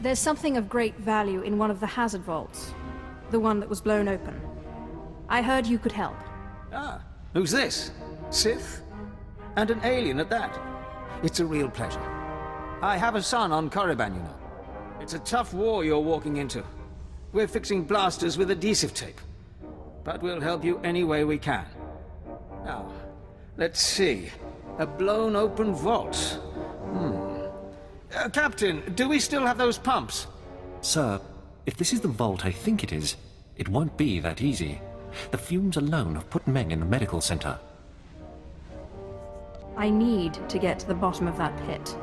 There's something of great value in one of the hazard vaults. The one that was blown open. I heard you could help. Ah, who's this? Sith? And an alien at that. It's a real pleasure. I have a son on Korriban, you know. It's a tough war you're walking into. We're fixing blasters with adhesive tape. But we'll help you any way we can. Now, let's see. A blown open vault. Captain, do we still have those pumps? Sir, if this is the vault I think it is, it won't be that easy. The fumes alone have put men in the medical center. I need to get to the bottom of that pit.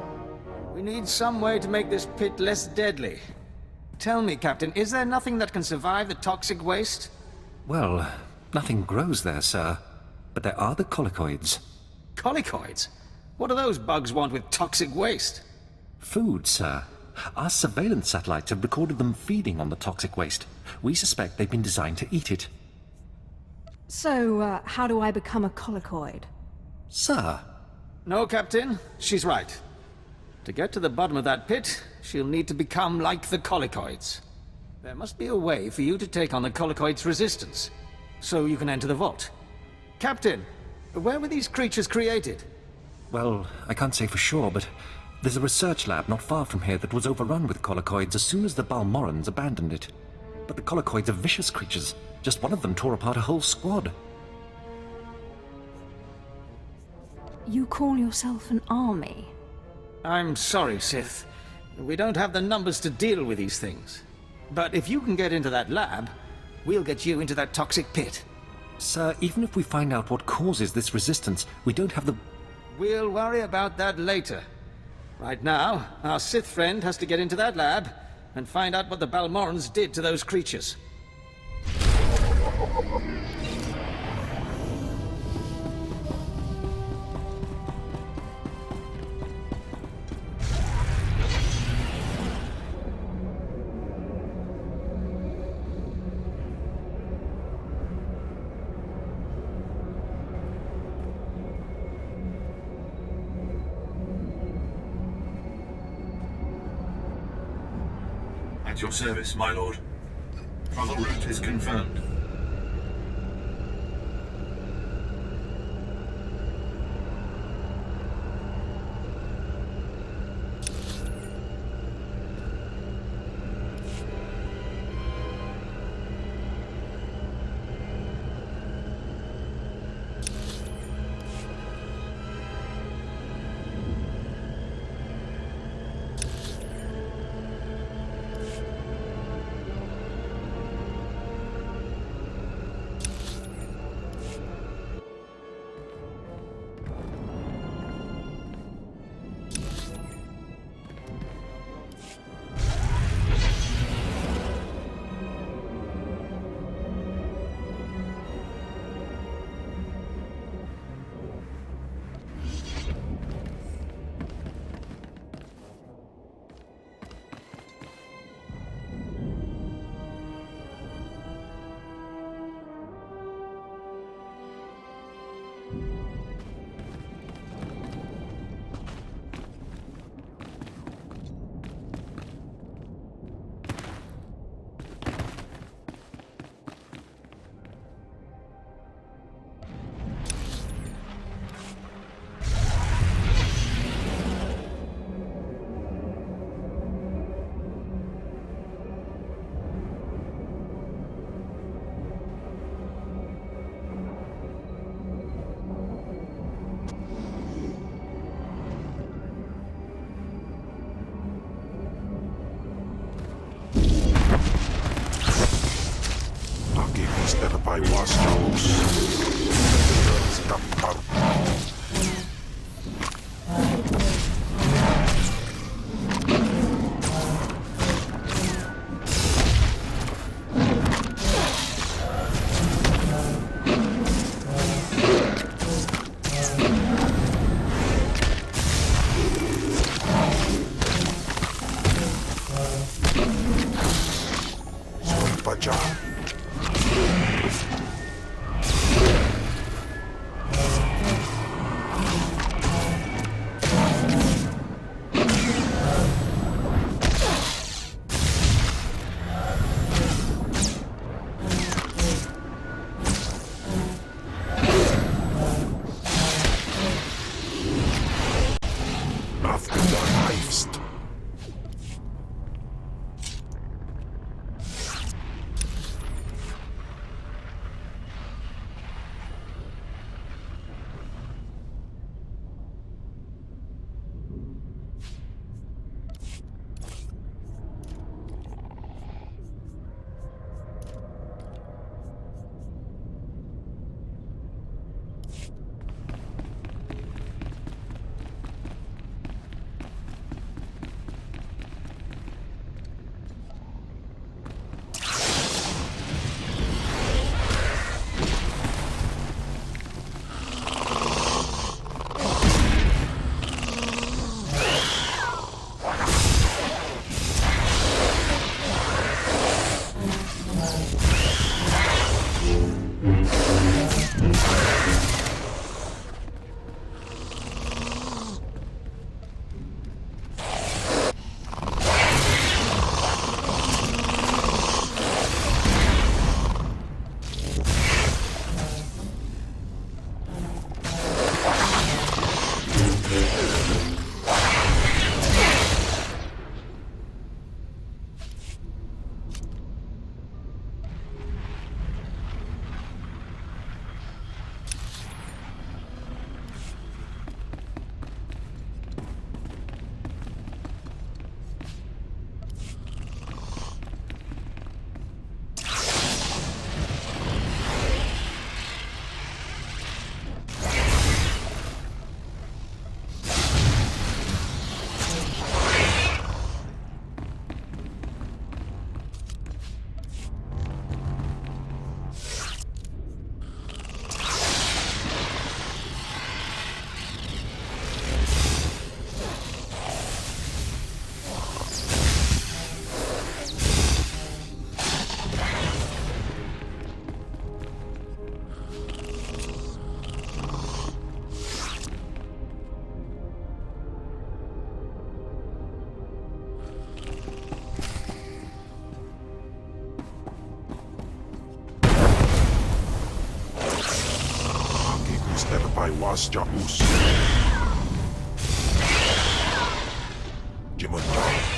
We need some way to make this pit less deadly. Tell me, Captain, is there nothing that can survive the toxic waste? Well, nothing grows there, sir. But there are the colicoids. Colicoids? What do those bugs want with toxic waste? Food, sir. Our surveillance satellites have recorded them feeding on the toxic waste. We suspect they've been designed to eat it. So, how do I become a colicoid? Sir? No, Captain. She's right. To get to the bottom of that pit, she'll need to become like the colicoids. There must be a way for you to take on the colicoids' resistance, so you can enter the vault. Captain, where were these creatures created? Well, I can't say for sure, but there's a research lab not far from here that was overrun with colicoids as soon as the Balmorans abandoned it. But the colicoids are vicious creatures. Just one of them tore apart a whole squad. You call yourself an army? I'm sorry, Sith. We don't have the numbers to deal with these things. But if you can get into that lab, we'll get you into that toxic pit. Sir, even if we find out what causes this resistance, we don't have the... We'll worry about that later. Right now, our Sith friend has to get into that lab and find out what the Balmorans did to those creatures. At your service, my lord. Travel route is confirmed. Instead by was Jamus. Jimuntai.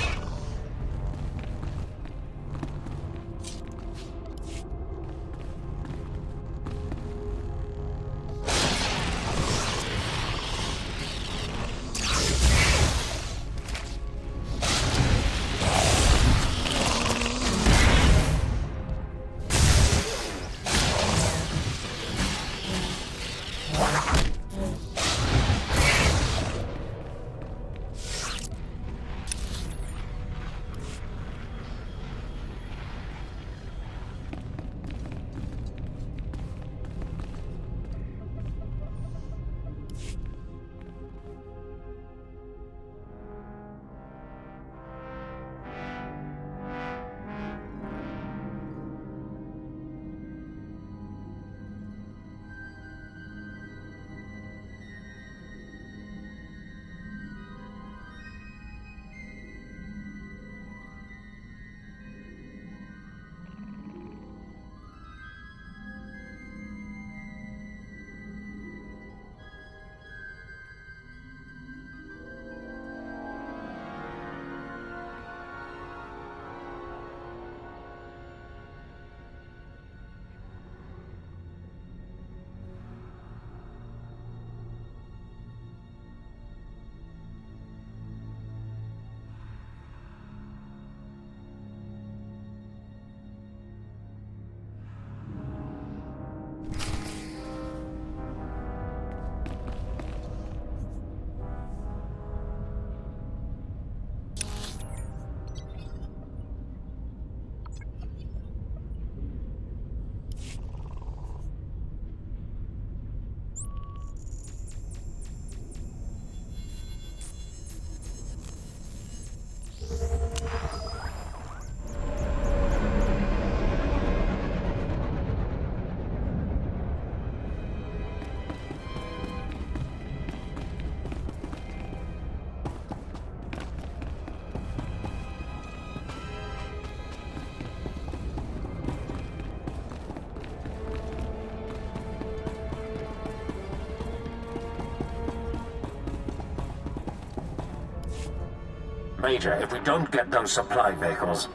Major, if we don't get those supply vehicles...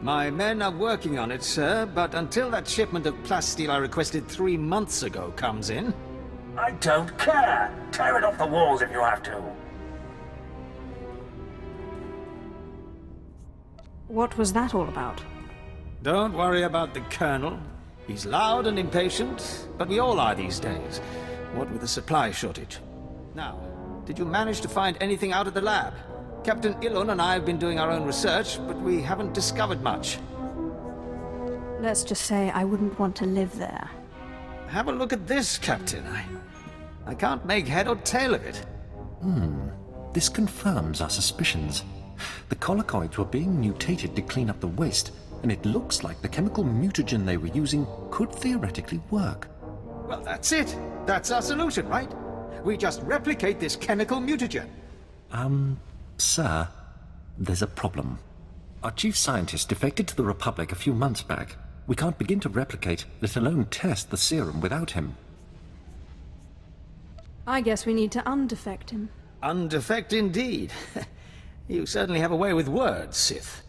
My men are working on it, sir, but until that shipment of plasteel I requested 3 months ago comes in... I don't care! Tear it off the walls if you have to! What was that all about? Don't worry about the Colonel. He's loud and impatient, but we all are these days, what with the supply shortage. Now, did you manage to find anything out of the lab? Captain Ilun and I have been doing our own research, but we haven't discovered much. Let's just say I wouldn't want to live there. Have a look at this, Captain. I can't make head or tail of it. This confirms our suspicions. The collocoids were being mutated to clean up the waste, and it looks like the chemical mutagen they were using could theoretically work. Well, that's it. That's our solution, right? We just replicate this chemical mutagen. Sir, there's a problem. Our chief scientist defected to the Republic a few months back. We can't begin to replicate, let alone test the serum without him. I guess we need to undefect him. Undefect indeed. You certainly have a way with words, Sith.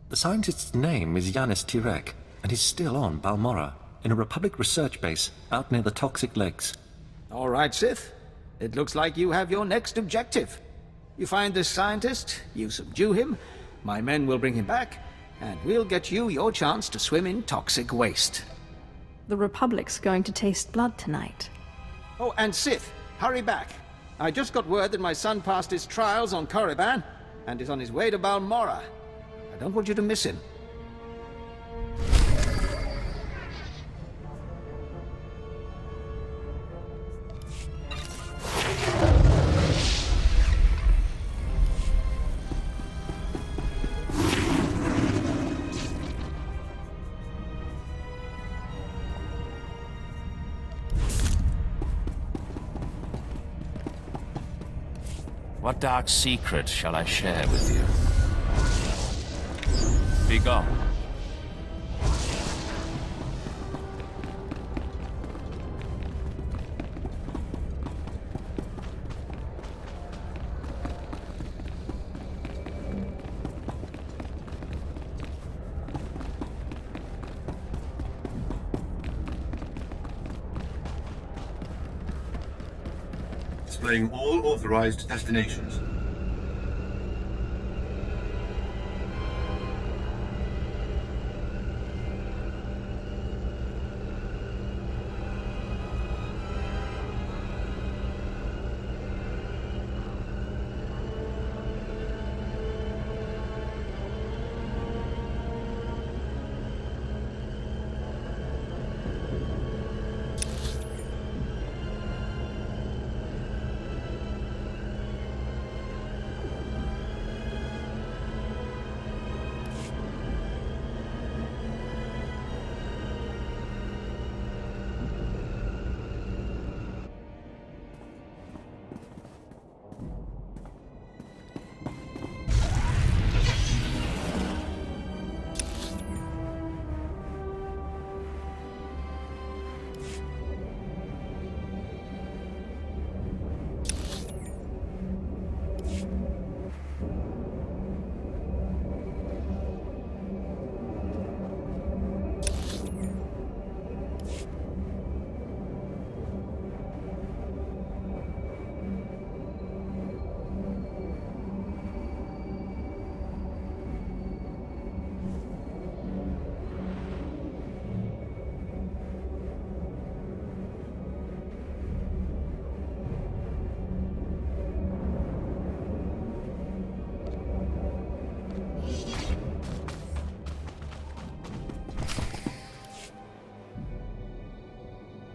The scientist's name is Yanis Tirek, and he's still on Balmorra, in a Republic research base out near the Toxic Lakes. All right, Sith. It looks like you have your next objective. You find this scientist, you subdue him, my men will bring him back, and we'll get you your chance to swim in toxic waste. The Republic's going to taste blood tonight. Oh, and Sith, hurry back. I just got word that my son passed his trials on Korriban, and is on his way to Balmorra. I don't want you to miss him. What dark secret shall I share with you? Be gone. displaying all authorized destinations.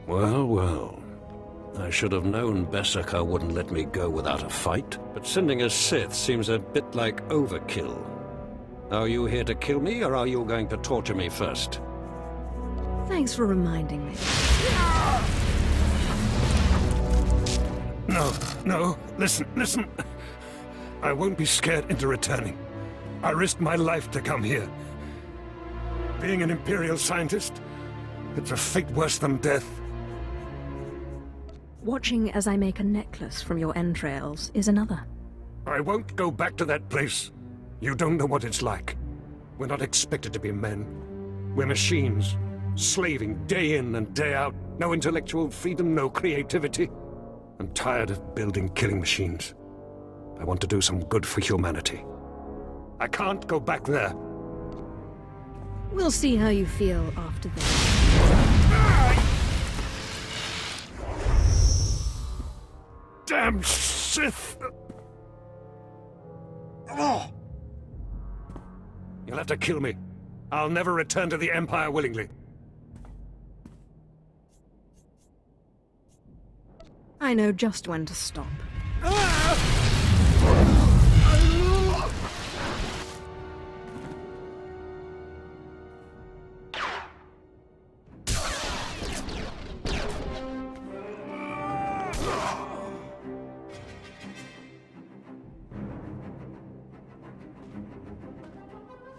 Well, well. I should have known Berserker wouldn't let me go without a fight, but sending a Sith seems a bit like overkill. Are you here to kill me, or are you going to torture me first? Thanks for reminding me. No, listen. I won't be scared into returning. I risked my life to come here. Being an Imperial scientist, it's a fate worse than death. Watching as I make a necklace from your entrails is another. I won't go back to that place. You don't know what it's like. We're not expected to be men. We're machines, slaving day in and day out. No intellectual freedom, no creativity. I'm tired of building killing machines. I want to do some good for humanity. I can't go back there. We'll see how you feel after this. Damn Sith! Oh. You'll have to kill me. I'll never return to the Empire willingly. I know just when to stop.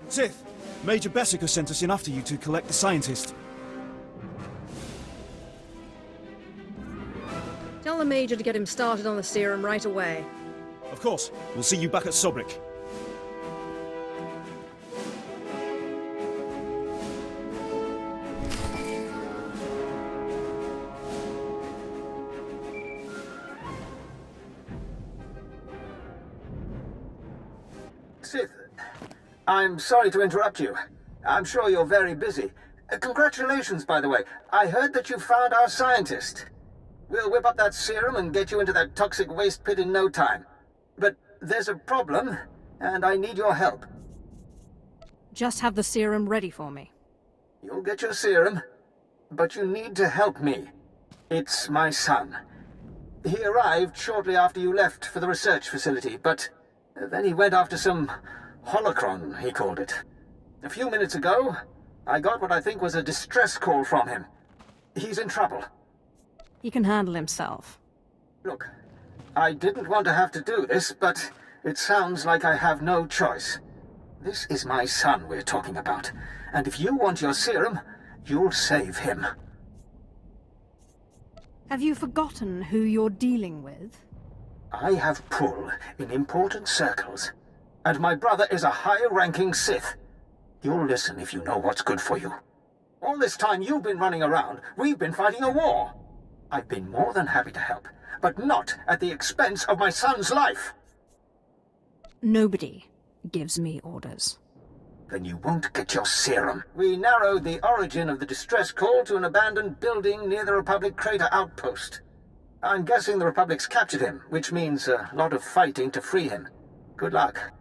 Sith, Major Berserker sent us in after you to collect the scientist. Tell the Major to get him started on the serum right away. Of course. We'll see you back at Sobrik. Sith, I'm sorry to interrupt you. I'm sure you're very busy. Congratulations, by the way. I heard that you found our scientist. We'll whip up that serum and get you into that toxic waste pit in no time. But there's a problem, and I need your help. Just have the serum ready for me. You'll get your serum, but you need to help me. It's my son. He arrived shortly after you left for the research facility, but then he went after some holocron, he called it. A few minutes ago, I got what I think was a distress call from him. He's in trouble. He can handle himself. Look, I didn't want to have to do this, but it sounds like I have no choice. This is my son we're talking about, and if you want your serum, you'll save him. Have you forgotten who you're dealing with? I have pull in important circles, and my brother is a high-ranking Sith. You'll listen if you know what's good for you. All this time you've been running around, we've been fighting a war. I've been more than happy to help, but not at the expense of my son's life. Nobody gives me orders. Then you won't get your serum. We narrowed the origin of the distress call to an abandoned building near the Republic crater outpost. I'm guessing the Republic's captured him, which means a lot of fighting to free him. Good luck.